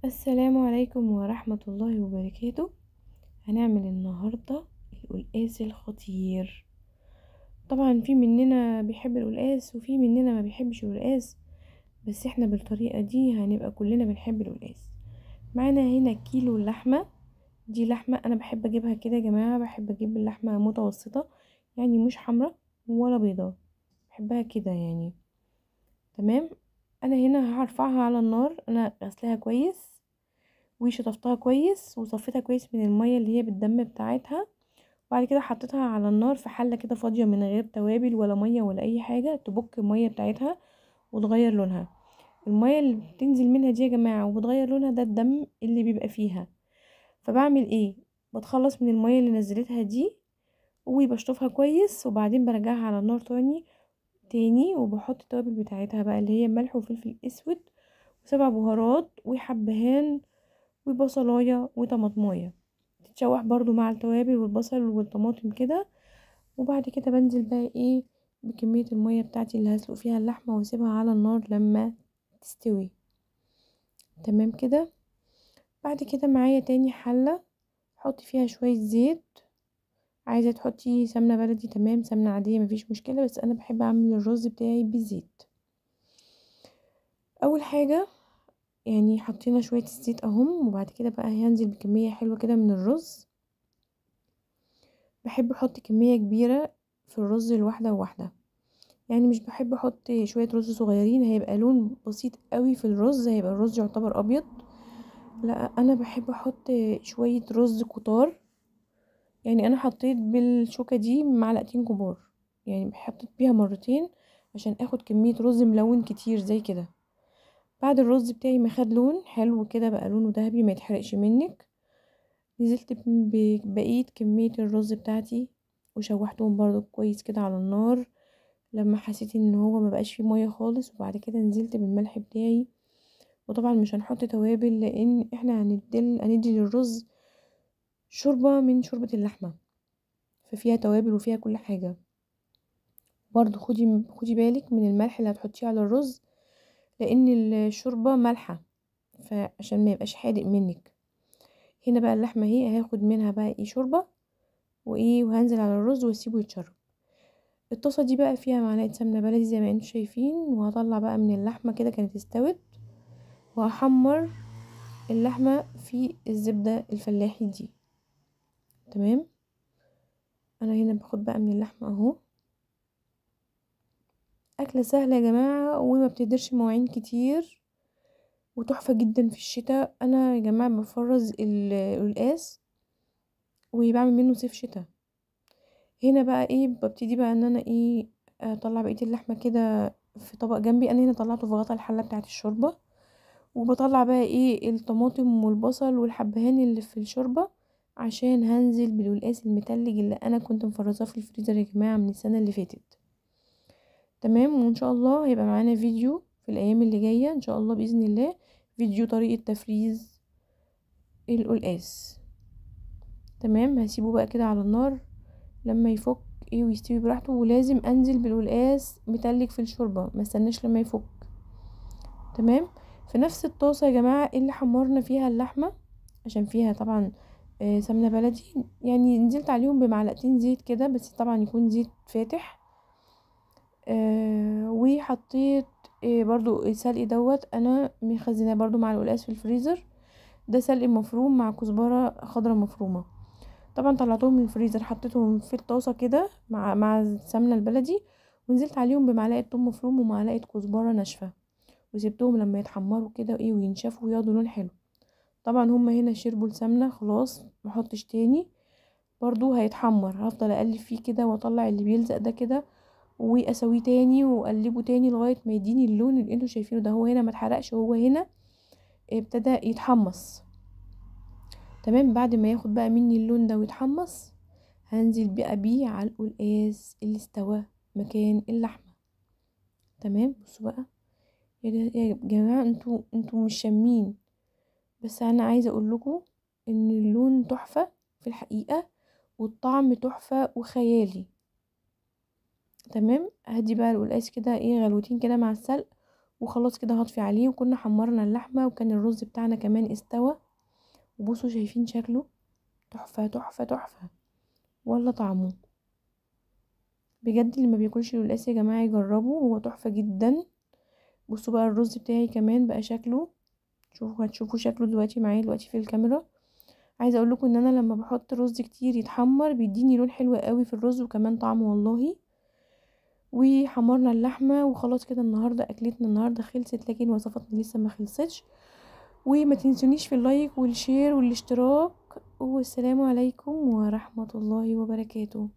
السلام عليكم ورحمة الله وبركاته. هنعمل النهاردة القلقاس الخطير. طبعا في مننا بيحب القلقاس وفي مننا ما بيحبش القلقاس، بس احنا بالطريقة دي هنبقى كلنا بنحب القلقاس. معانا هنا كيلو اللحمة. دي لحمة انا بحب اجيبها كده يا جماعة، بحب اجيب اللحمة متوسطة، يعني مش حمرا ولا بيضاء، بحبها كده يعني. تمام. انا هنا هرفعها على النار، انا غسلها كويس وشطفتها كويس وصفيتها كويس من المية اللي هي بالدم بتاعتها. وبعد كده حطيتها على النار في حلة كده فاضية من غير توابل ولا مية ولا اي حاجة، تبك المية بتاعتها وتغير لونها. المية اللي بتنزل منها دي يا جماعة وبتغير لونها ده الدم اللي بيبقى فيها. فبعمل ايه؟ بتخلص من المية اللي نزلتها دي وبشطفها كويس، وبعدين برجعها على النار تاني وبحط التوابل بتاعتها بقى اللي هي ملح وفلفل اسود وسبع بهارات وحبهان وبصلايه وطماطمايه، تتشوح برضو مع التوابل والبصل والطماطم كده. وبعد كده بنزل بقى ايه بكمية المية بتاعتي اللي هسلق فيها اللحمة واسيبها على النار لما تستوي. تمام كده. بعد كده معايا تاني حلة، حطي فيها شوية زيت. عايزة تحطي سمنة بلدي تمام، سمنة عادية مفيش مشكلة، بس انا بحب اعمل الرز بتاعي بالزيت. اول حاجة يعني حطينا شوية الزيت اهم، وبعد كده بقى هنزل بكمية حلوة كده من الرز. بحب احط كمية كبيرة في الرز الواحدة وواحدة، يعني مش بحب احط شوية رز صغيرين هيبقى لون بسيط قوي في الرز، هيبقى الرز يعتبر ابيض. لا انا بحب احط شوية رز كتار، يعني انا حطيت بالشوكة دي معلقتين كبار، يعني حطيت بيها مرتين عشان اخد كمية رز ملون كتير زي كده. بعد الرز بتاعي ما خد لون حلو كده بقى لونه ذهبي ما يتحرقش منك، نزلت ببقية كمية الرز بتاعتي وشوحتهم برضو كويس كده على النار لما حسيت ان هو ما بقاش فيه ميه خالص. وبعد كده نزلت بالملح بتاعي، وطبعا مش هنحط توابل لان احنا هندي للرز شوربة من شوربة اللحمة، ففيها توابل وفيها كل حاجة. برضو خدي بالك من الملح اللي هتحطيه على الرز لان الشوربة مالحة، فعشان ما يبقاش حادق منك. هنا بقى اللحمة اهي هاخد منها بقى ايه شوربة وايه، وهنزل على الرز واسيبه يتشرب. الطاسة دي بقى فيها معلقة سمنة بلدي زي ما انتم شايفين، وهطلع بقى من اللحمة كده كانت استوت، وهحمر اللحمة في الزبدة الفلاحي دي. تمام. انا هنا باخد بقى من اللحمة اهو. اكلة سهلة يا جماعة وما بتقدرش مواعين كتير وتحفة جدا في الشتاء. انا يا جماعة بفرز القلقاس وبعمل منه صيف شتاء. هنا بقى ايه ببتدي بقى ان انا ايه اطلع بقية اللحمة كده في طبق جنبي. انا هنا طلعته في غطا الحلة بتاعت الشوربة، وبطلع بقى ايه الطماطم والبصل والحبهان اللي في الشوربة عشان هنزل بالقلقاس المتلج اللي انا كنت مفرزاه في الفريزر يا جماعة من السنة اللي فاتت. تمام. وان شاء الله هيبقى معانا فيديو في الايام اللي جاية ان شاء الله باذن الله، فيديو طريقة تفريز القلقاس. تمام. هسيبه بقى كده على النار لما يفك ايه ويستوي براحته، ولازم انزل بالقلقاس متلج في الشوربة، ما استناش لما يفك. تمام. في نفس الطاسة يا جماعة اللي حمرنا فيها اللحمة عشان فيها طبعا سمنة بلدي، يعني نزلت عليهم بمعلقتين زيت كده، بس طبعا يكون زيت فاتح. وحطيت برضو السلق دوت انا مخزناه برضو مع القلقاس في الفريزر. ده سلق مفروم مع كزبرة خضرا مفرومة. طبعا طلعتهم من الفريزر حطيتهم في الطاسة كده مع السمنة البلدي، ونزلت عليهم بمعلقة توم مفروم ومعلقة كزبرة ناشفة، وسبتهم لما يتحمروا كده ايه وينشفوا وياخدوا لون حلو. طبعا هما هنا شربوا السمنة خلاص محطش تاني، برضو هيتحمر هفضل اقلب فيه كده واطلع اللي بيلزق ده كده واسويه تاني واقلبه تاني لغايه ما يديني اللون اللي انتوا شايفينه ده. هو هنا ما اتحرقش، هو هنا ابتدى يتحمص. تمام. بعد ما ياخد بقى مني اللون ده ويتحمص هنزل بقى بيه على القلقاس اللي استوى مكان اللحمه. تمام. بصوا بقى يا جماعه، انتوا مش شامين، بس انا عايزه اقول لكم ان اللون تحفه في الحقيقه والطعم تحفه وخيالي. تمام. هدي بقى القلقاس كده ايه غلوتين كده مع السلق، وخلاص كده هطفي عليه. وكنا حمرنا اللحمة وكان الرز بتاعنا كمان استوى. وبصوا شايفين شكله تحفة تحفة تحفة، ولا طعمه بجد. اللي ما بياكلش القلقاس يا جماعة يجربه، هو تحفة جدا. بصوا بقى الرز بتاعي كمان بقى شكله، شوفوا هتشوفوا شكله دلوقتي معايا دلوقتي في الكاميرا. عايزه اقول لكم ان انا لما بحط رز كتير يتحمر بيديني لون حلو قوي في الرز وكمان طعم والله. وحمرنا اللحمه وخلاص كده النهارده اكلتنا النهارده خلصت، لكن وصفاتنا لسه ما خلصتش. وما تنسونيش في اللايك والشير والاشتراك. والسلام عليكم ورحمه الله وبركاته.